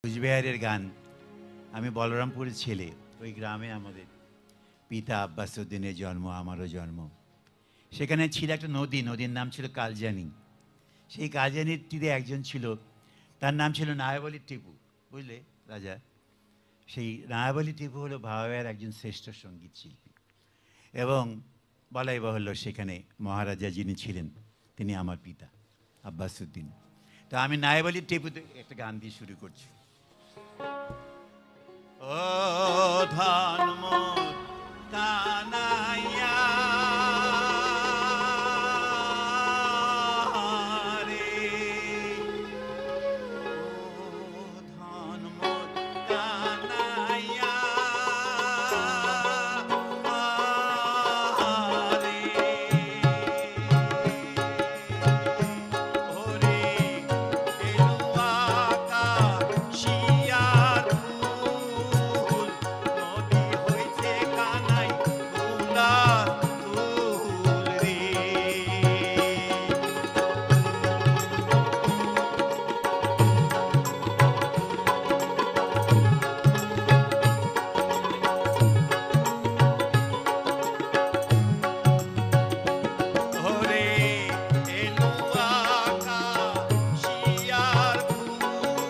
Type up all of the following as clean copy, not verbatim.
কুচবিহারের গান। আমি বলরামপুরের ছেলে। ওই গ্রামে আমাদের পিতা আব্বাস উদ্দিনের জন্ম, আমারও জন্ম। সেখানে ছিল একটা নদী, নদীর নাম ছিল কালজানি। সেই কালজানির তীরে একজন ছিল, তার নাম ছিল নায়েব আলী টিপু, বুঝলে রাজা। সেই নায়েব আলী টিপু হলো ভাওয়াইয়ের একজন শ্রেষ্ঠ সঙ্গীত শিল্পী, এবং বলাই বাহুল্য সেখানে মহারাজা যিনি ছিলেন তিনি আমার পিতা আব্বাস উদ্দিন। তো আমি নায়েব আলী টিপুতে একটা গান দিয়ে শুরু করছি। ও ধন মোর কানাইয়া রে, ও ধন মোর কানাইয়া রে, ওরে এলুয়া কাশিয়ার ফুল, নদী হইছে কানাই গোলাপ ফুল রে। ওরে এলুয়া কাশিয়ার ফুল,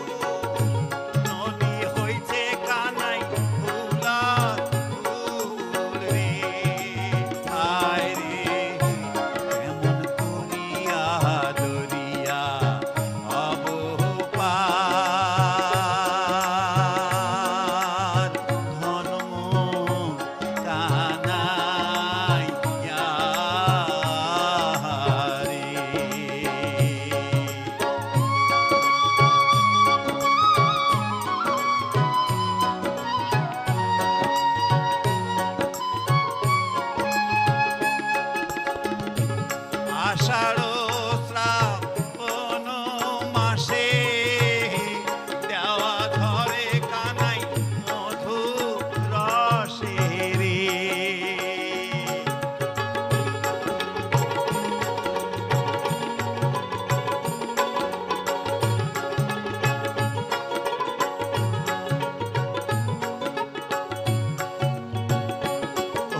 নদী হইছে কানাই গোলাপ ফুল রে। হায় রে কেমন করিয়া দরিয়া অবহ পার, ধন মোর কানাইয়া রে। আষাঢ় শ্রাবণ মাসে দেওয়া ধরে কানাই মধু রসে রে।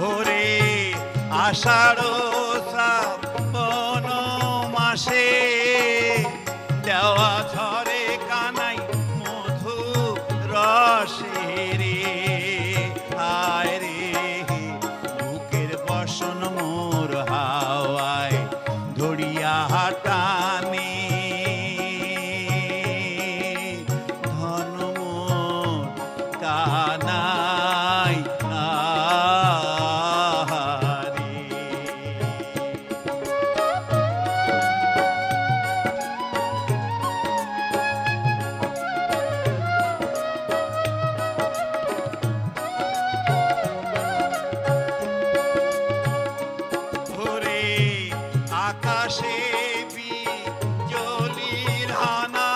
ওরে আষাঢ় শ্রাবণ মাসে দেওয়া ঝরে কানাই মধু রসে রে। হায় রে বুকের বসন মোর হাওয়ায় ধরিয়া টানে, ধন মোর কানাই রে। ওরে আকাশে বিজলির হানা,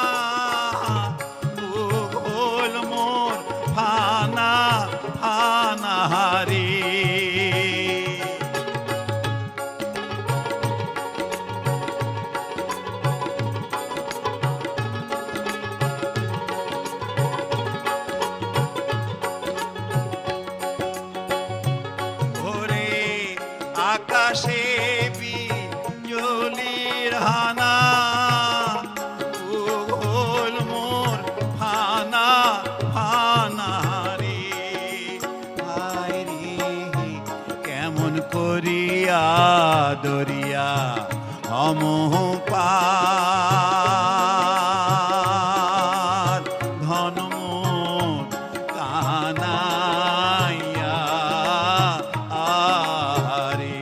ভূগোল মোর ফানা ফানা রে। ওরে আকাশে বিজলির হানা, ভূগোল মোর ফানা ফানা রে। হায় রে কেমন করিয়া দরিয়া অমোহ পার, ধন মোর কানাইয়া রে।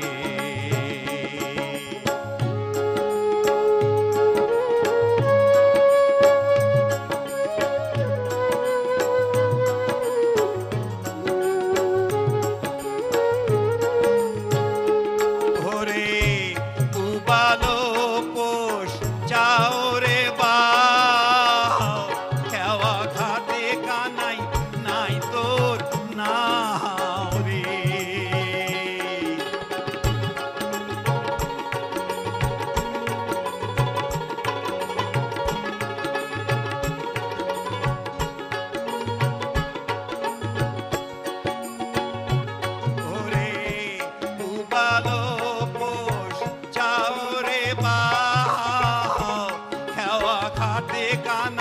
ওরে উবালো হাতে কানা